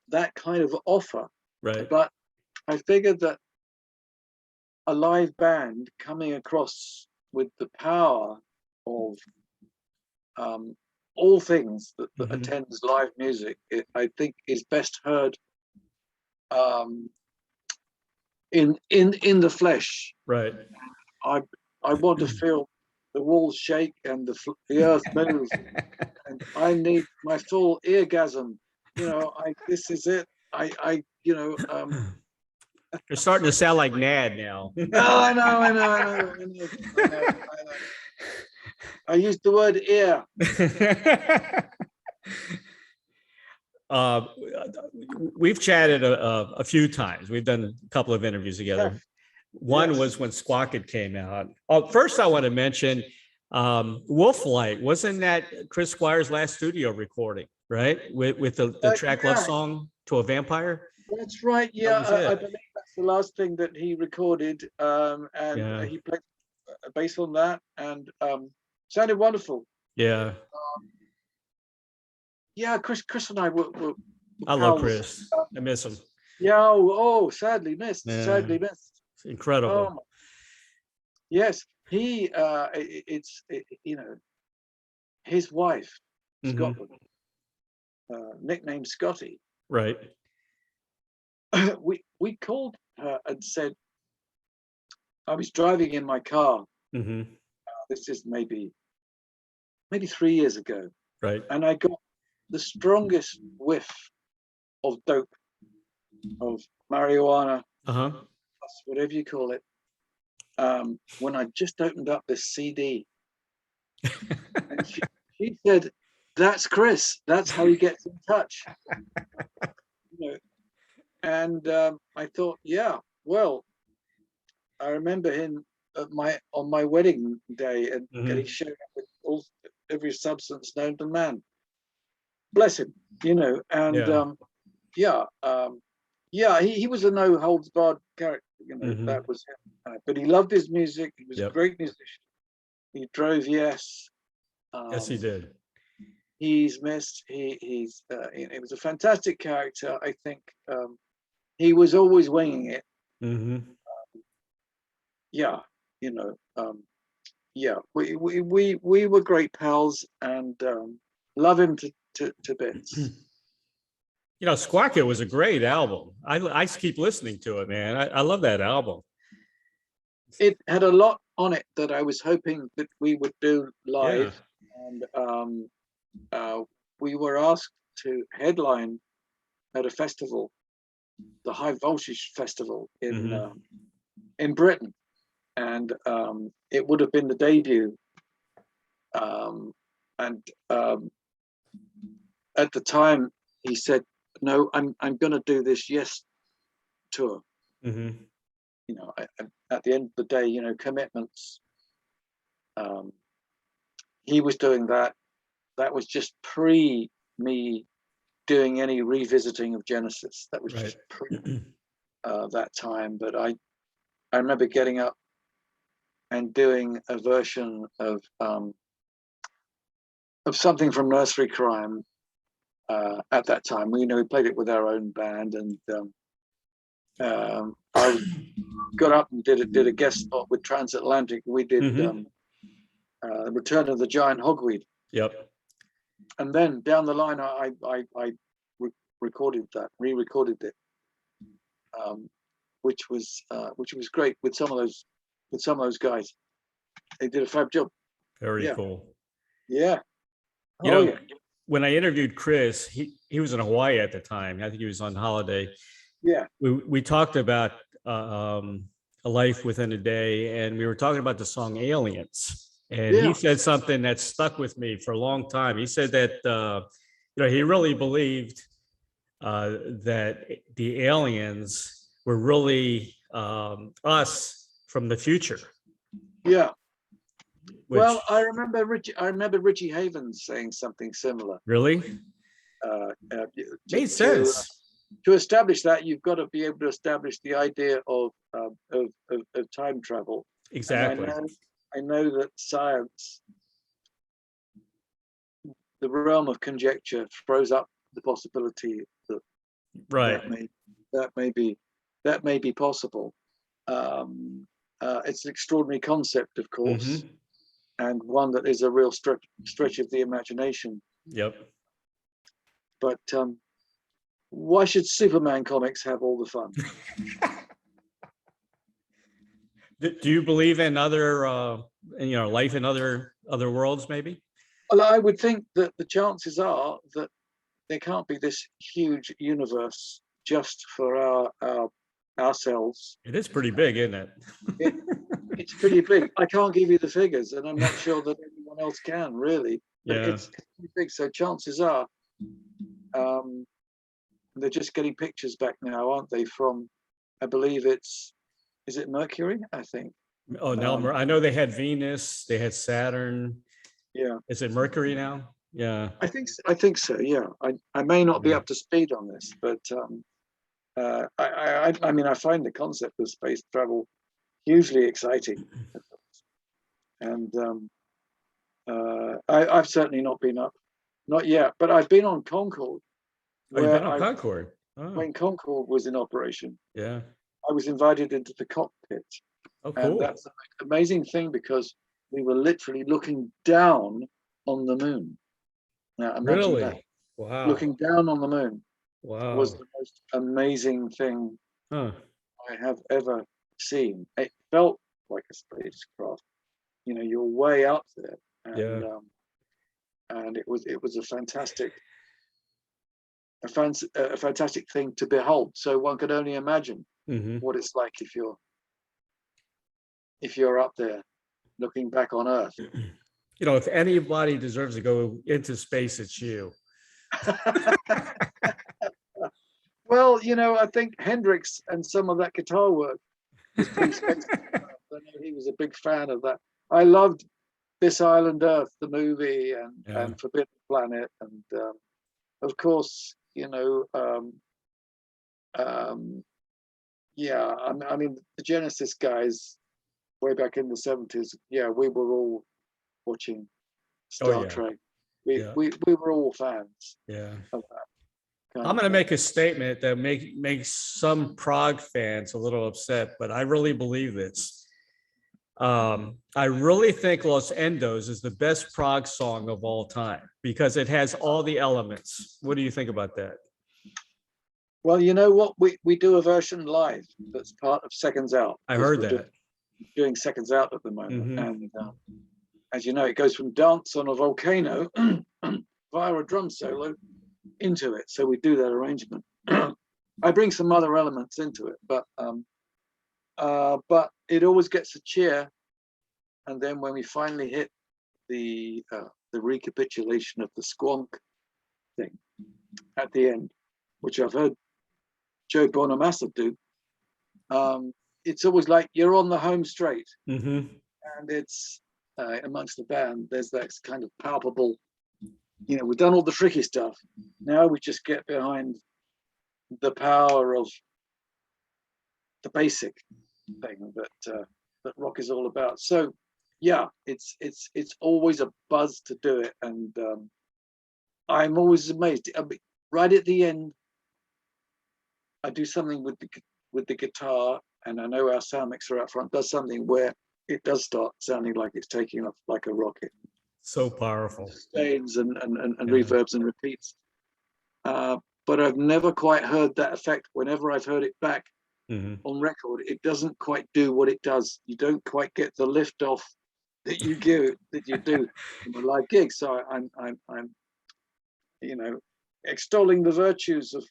that kind of offer, Right. but I figured that a live band coming across with the power of all things that Mhm. attends live music, I think is best heard in the flesh. Right. I want to feel the walls shake and the earth move, and I need my full eargasm. You know, this is it. You're starting to sound like Nad now. Oh, I know. I used the word ear. uh, we've chatted a few times. We've done a couple of interviews together. Yes. One Yes. was when Squawk came out. First, I want to mention Wolflight. Wasn't that Chris Squire's last studio recording, right? With the track Love Yeah. Song to a Vampire? That's right. Yeah, was I it. believe that's the last thing that he recorded, and Yeah. he played bass on that, and sounded wonderful. Yeah. Yeah, Chris and I were I love pals. Chris. I miss him. Yeah. Oh, sadly missed. Yeah. Sadly missed. It's incredible. Oh, yes, he. You know, his wife, Mhm. Scotland, nicknamed Scotty. Right. We called her and said, I was driving in my car. Hmm. This is maybe 3 years ago, Right. and I got the strongest whiff of dope, of marijuana, Uh-huh. whatever you call it, when I just opened up this CD. And she said, "That's Chris. That's how he gets in touch." You know, and I thought, yeah, well, I remember him on my wedding day and getting shown up with every substance known to man. Bless him, you know. And he was a no holds barred character, you know. That was him. But he loved his music. He was a great musician. He drove YES. Yes, he did. He's missed. He was a fantastic character. I think he was always winging it. Yeah, you know. Yeah, we were great pals, and love him to bits. You know, Squawk was a great album. I keep listening to it, man. I love that album. It had a lot on it that I was hoping that we would do live, and we were asked to headline at a festival, the High Voltage Festival in Britain, and it would have been the debut. And at the time, he said, "No, I'm going to do this YES tour." You know, at the end of the day, you know, commitments. He was doing that. That was just pre me doing any revisiting of Genesis. That was just pre that time. But I remember getting up and doing a version of something from Nursery Cryme at that time. We played it with our own band, and I got up and did a guest spot with Transatlantic. We did Return of the Giant Hogweed. Yep. And then down the line, I re-recorded it, which was great with some of those guys. They did a fab job. Very cool. Yeah. You Oh know, yeah, when I interviewed Chris, he was in Hawaii at the time. I think he was on holiday. yeah, We talked about a life within a day, and we were talking about the song Aliens. And he yeah, said something that stuck with me for a long time. He said that he really believed that the aliens were really us from the future, yeah. which Well, I remember Richie Havens saying something similar. really Uh, uh, to, made to sense. to establish that, you've got to be able to establish the idea of time travel. And Exactly. I know that science, the realm of conjecture, throws up the possibility that Right. that may that may be that may be possible. It's an extraordinary concept, of course, Hmm. and one that is a real stretch of the imagination. Yep. But why should Superman comics have all the fun? Do you believe in other, life in other worlds? Maybe Well, I would think that the chances are that there can't be this huge universe just for ourselves. it is pretty big, isn't it? It, it's pretty big. I can't give you the figures, and I'm not sure that anyone else can really. But Yeah. it's pretty big, so chances are um, they're just getting pictures back now, aren't they? From, I believe is it Mercury? I think. Oh, now I know they had Venus, they had Saturn. Yeah, Is it Mercury now? Yeah. I think so. Yeah, I may not be Yeah. up to speed on this, but I mean, I find the concept of space travel hugely exciting, and I've certainly not been up, not yet, but I've been on Concorde, Oh, you've been where on I Concord. Oh, when Concorde was in operation, yeah. I was invited into the cockpit, Oh, and cool. that's the amazing thing because we were literally looking down on the moon. Now imagine that, Really? Wow. looking down on the moon was Wow. the most amazing thing Huh. I have ever seen. It felt like a spacecraft. You know, you're way up there, Yeah. and it was a fantastic thing to behold. So one could only imagine Hmm. what it's like if you're up there looking back on Earth. If anybody deserves to go into space, it's you. Well, I think Hendrix and some of that guitar work was pretty spectacular. I know he was a big fan of that. I loved This Island Earth, the movie, Yeah. and Forbidden Planet, and of course, yeah. I mean, the Genesis guys way back in the 70s. Yeah, we were all watching Oh, Star yeah. Trek. We Yeah. we we were all fans Yeah. of that kind I'm of going to thing. make a statement that makes some prog fans a little upset, but I really believe this. I really think Los Endos is the best prog song of all time because it has all the elements. What do you think about that? Well, you know what? We do a version live that's part of Seconds Out I because heard we're that. doing Seconds Out at the moment, Hmm. and as you know, it goes from dance on a volcano via a drum solo into it. So we do that arrangement. I bring some other elements into it, but it always gets a cheer. And then when we finally hit the recapitulation of the squonk thing at the end, which I've heard Joe Bonamassa do, it's always like you're on the home straight, Hmm. and it's amongst the band. There's that kind of palpable. We've done all the tricky stuff. Now we just get behind the power of the basic thing that rock is all about. So yeah, it's always a buzz to do it, and I'm always amazed. I mean, right at the end, I do something with the guitar, and I know our sound mixer up front does something where it does start sounding like it's taking off like a rocket. So powerful. Sustains and Yeah. reverbs and repeats. But I've never quite heard that effect. Whenever I've heard it back Hmm. on record, it doesn't quite do what it does. You don't quite get the lift off that you do in a live gig. So I'm you know, extolling the virtues of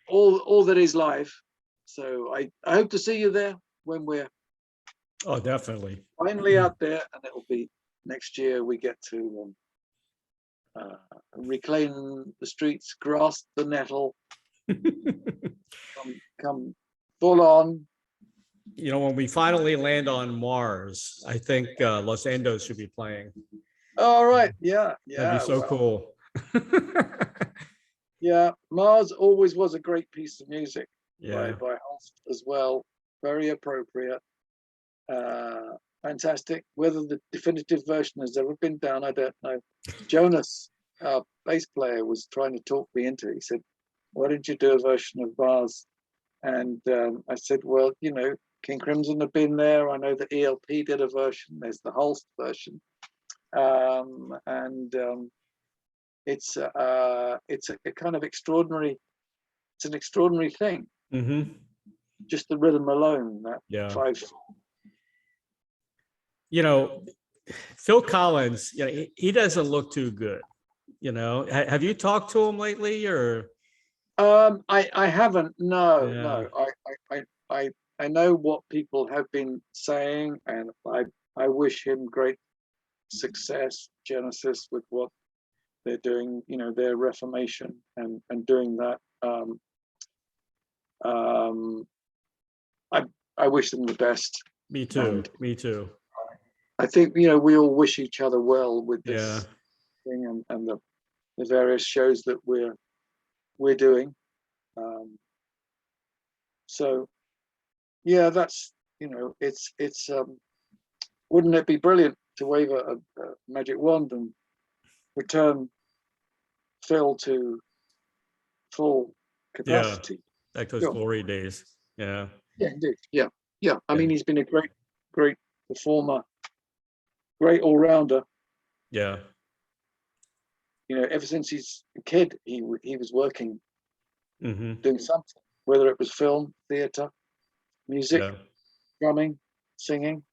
all that is live. So I hope to see you there when we're Oh, definitely. finally out there, and it'll be next year. We get to reclaim the streets, grasp the nettle, come full on. You know, when we finally land on Mars, I think Los Endos should be playing. All right, yeah, That'd be so cool. Yeah, Mars always was a great piece of music Yeah. by Holst as well. Very appropriate. Fantastic. Whether the definitive version has ever been done, I don't know. Jonas, our bass player, was trying to talk me into it. He said, why didn't you do a version of Mars? And I said, well, you know, King Crimson have been there. I know the ELP did a version. There's the Holst version. It's a kind of extraordinary, it's an extraordinary thing. Mm-hmm. Just the rhythm alone, that Yeah. 5. You know, Phil Collins, you know, he doesn't look too good. You know, have you talked to him lately, or? I haven't. No, Yeah. no. I know what people have been saying, and I wish him great success, Genesis, with what they're doing. You know, their reformation and doing that. I wish them the best. Me too. Me too. I think, you know, we all wish each other well with this Yeah. thing and the various shows that we're doing. So yeah, that's, you know, it's wouldn't it be brilliant to wave a magic wand and return Phil to full Yeah. capacity? Like those Sure. glory days. Yeah. Yeah, indeed. Yeah, yeah. I Yeah. mean, he's been a great performer, great all-rounder. Yeah. You know, ever since he's a kid, he was working, Mm-hmm. doing something, whether it was film, theater, music, Yeah. drumming, singing.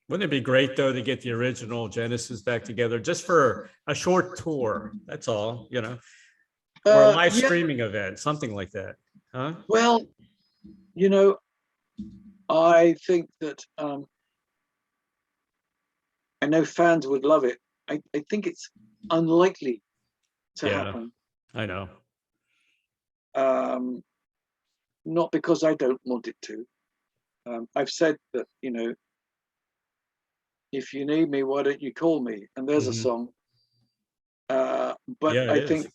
Wouldn't it be great though to get the original Genesis back together just for a short tour? That's all, you know, or a live Yeah. streaming event, something like that. Huh? Well, you know, I think that I know fans would love it. I think it's unlikely to Yeah, happen. I know. Not because I don't want it to. I've said that, you know, if you need me, why don't you call me? And there's a Mhm. song. But Yeah, it I is. think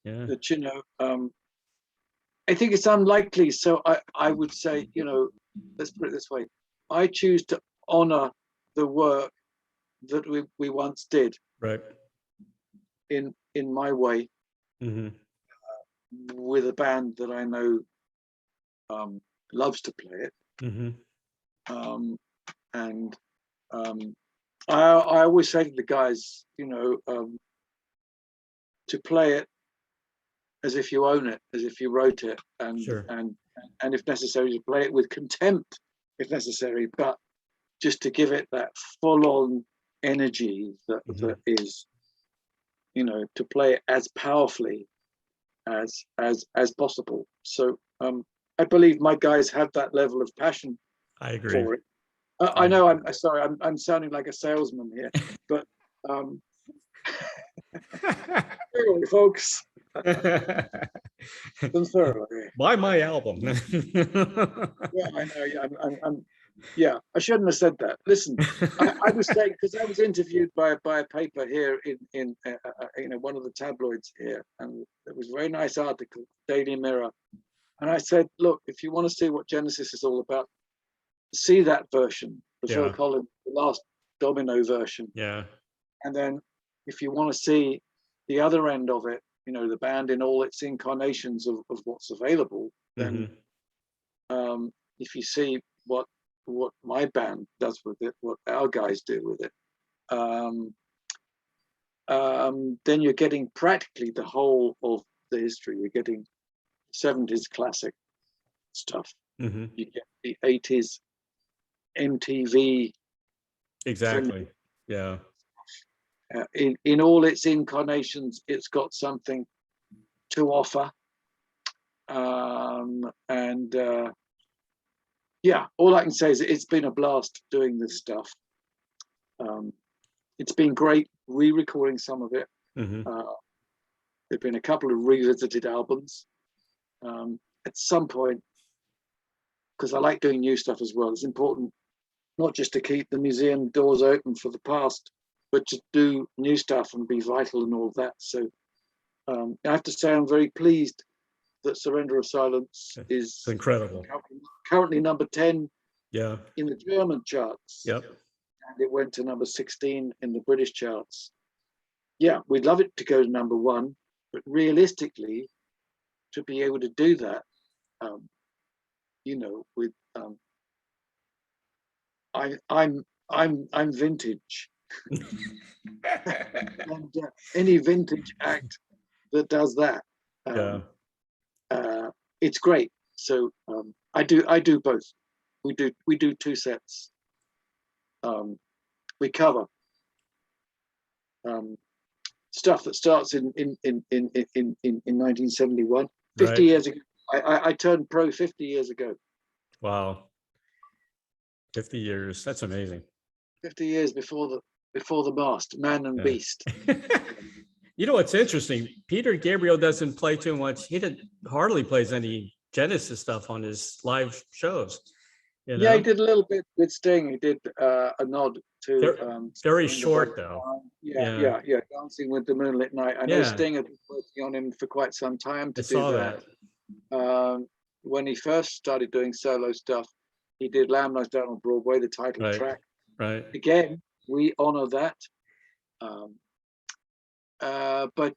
Yeah. that, you know, I think it's unlikely. So I would say, you know, let's put it this way. I choose to honor the work that we once did Right. in my way Hmm. with a band that I know loves to play it. Hmm. And I always say to the guys, you know, to play it as if you own it, as if you wrote it, Sure. and if necessary, to play it with contempt, if necessary, but just to give it that full-on energy that is, you know, to play it as powerfully as possible. So I believe my guys have that level of passion I agree. for it. I know I'm sorry, I'm sounding like a salesman here, but anyway, folks, sincerely. Buy my album. Yeah, I know. Yeah, yeah, I shouldn't have said that. Listen, I was saying, because I was interviewed by a paper here in you know, one of the tabloids here, and it was a very nice article, Daily Mirror. And I said, look, if you want to see what Genesis is all about, see that version, the Phil Yeah. Collins, the last Domino version. Yeah. And then if you want to see the other end of it, you know, the band in all its incarnations of what's available, then if you see what my band does with it, what our guys do with it, then you're getting practically the whole of the history. You're getting 70s classic stuff. You get the 80s MTV Exactly. Yeah. In all its incarnations, it's got something to offer. And yeah, all I can say is it's been a blast doing this stuff. It's been great re-recording some of it. Hmm. There've been a couple of revisited albums. At some point, because I like doing new stuff as well, it's important not just to keep the museum doors open for the past, but to do new stuff and be vital and all of that. So I have to say I'm very pleased that Surrender of Silence is It's incredible. currently number 10 Yeah. in the German charts. Yep. And it went to number 16 in the British charts. Yeah, we'd love it to go to number 1, but realistically, to be able to do that, with I'm vintage, and any vintage act that does that, Yeah. it's great. So I do both. We do 2 sets. We cover stuff that starts in 1971, 50 Right. years ago. I turned pro 50 years ago. Wow. 50 years. That's amazing. 50 years before the mast, man and Yeah. beast. You know what's interesting? Peter Gabriel doesn't play too much. He hardly plays any Genesis stuff on his live shows. You know? Yeah, he did a little bit with Sting. He did a nod to Very short though. Yeah. Dancing with the Moonlit Night. I know Sting had been working on him for quite some time to do that. When he first started doing solo stuff, he did Lamb Lies Down on Broadway, the title track. Right. Again, we honor that. But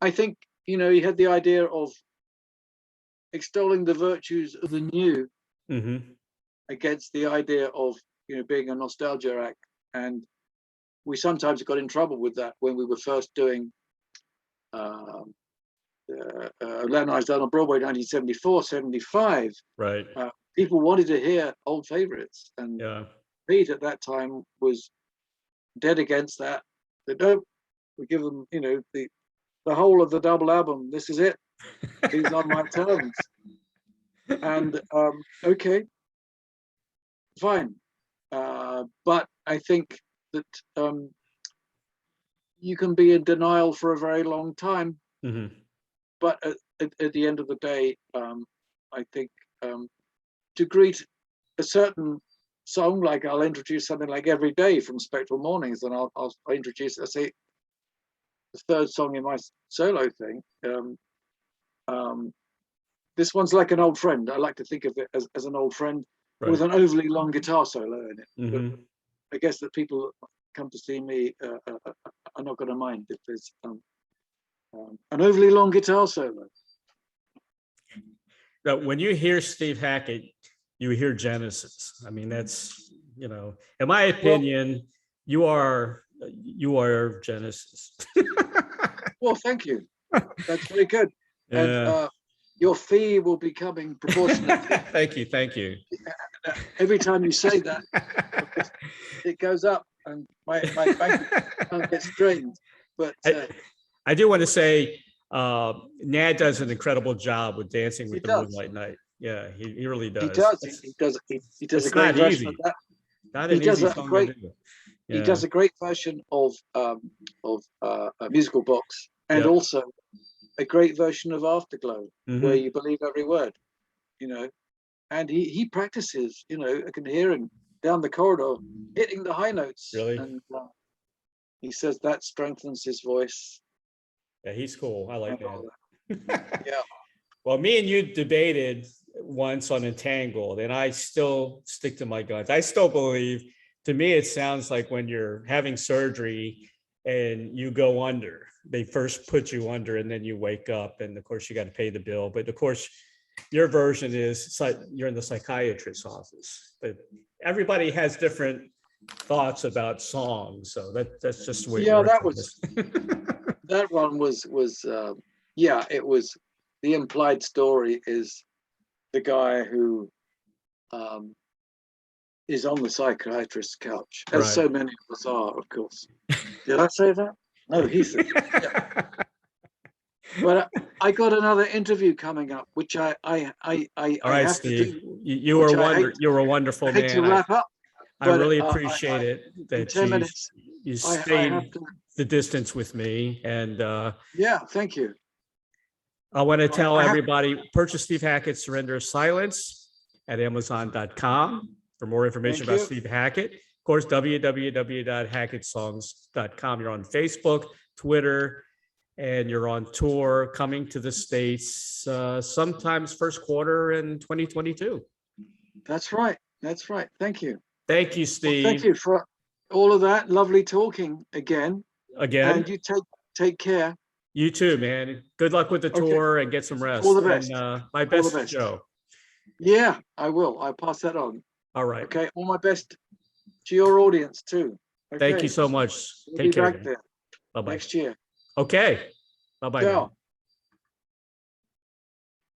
I think, he had the idea of extolling the virtues of the new against the idea of, being a nostalgia act. And we sometimes got in trouble with that when we were first doing Lamb Lies Down on Broadway, 1974, 75. Right. People wanted to hear old favorites. And Pete at that time was dead against that. They don't. We give them, the whole of the double album. This is it. These are my terms. And okay, fine. But I think that you can be in denial for a very long time. But at the end of the day, I think to greet a certain song, like I'll introduce something like Every Day from Spectral Mornings, and I'll introduce, I say, the third song in my solo thing. This one's like an old friend. I like to think of it as an old friend with an overly long guitar solo in it. But I guess that people come to see me are not going to mind if there's an overly long guitar solo. Now, when you hear Steve Hackett, you hear Genesis. I mean, that's, in my opinion, you are Genesis. Well, thank you. That's very good. Yeah. And your fee will be coming proportionate. Thank you. Every time you say that, it goes up, and my bank account gets drained. But I do want to say, Nad does an incredible job with Dancing with the Moonlight Night. Yeah, he really does. He does a great version of that. Not an easy song to do. He does a great version of a musical box, and also a great version of Afterglow, where you believe every word, and he practices, I can hear him down the corridor hitting the high notes. Really? And he says that strengthens his voice. Yeah, he's cool. I like that. Yeah. Well, me and you debated once on Entangled, and I still stick to my guns. I still believe, to me, it sounds like when you're having surgery and you go under. They first put you under and then you wake up, and of course you got to pay the bill. But of course, your version is you're in the psychiatrist's office. But everybody has different thoughts about songs, so that's just the way. Yeah, that one was it was, the implied story is the guy who is on the psychiatrist's couch, as Right. so many of us are, of course. Did I say that? No, he said. Yeah. But I got another interview coming up, which I All right, have Steve, to do. you which were I hate- you're a wonderful I hate to man. wrap up. I but, really appreciate it in that 10 minutes, you I stayed have to. the distance with me. And Yeah, thank you. I want to tell I have- everybody, purchase Steve Hackett, Surrender of Silence at Amazon.com for more information Thank about you. Steve Hackett. Of course, www.hackettsongs.com. You're on Facebook, Twitter, and you're on tour coming to the States sometimes first quarter in 2022. That's right. That's right. Thank you. Thank you, Well, Steve. thank you for all of that. Lovely talking again. Again. And you take care. You too, man. Good luck with the Okay. tour and get some rest. All the best. And my All best the to best. Joe. Yeah, I will. I'll pass that on. All right. Okay. All my best to your audience too. Okay. Thank you so much. We'll Take be care. back there Bye-bye. next year. Okay. Bye-bye. Ciao.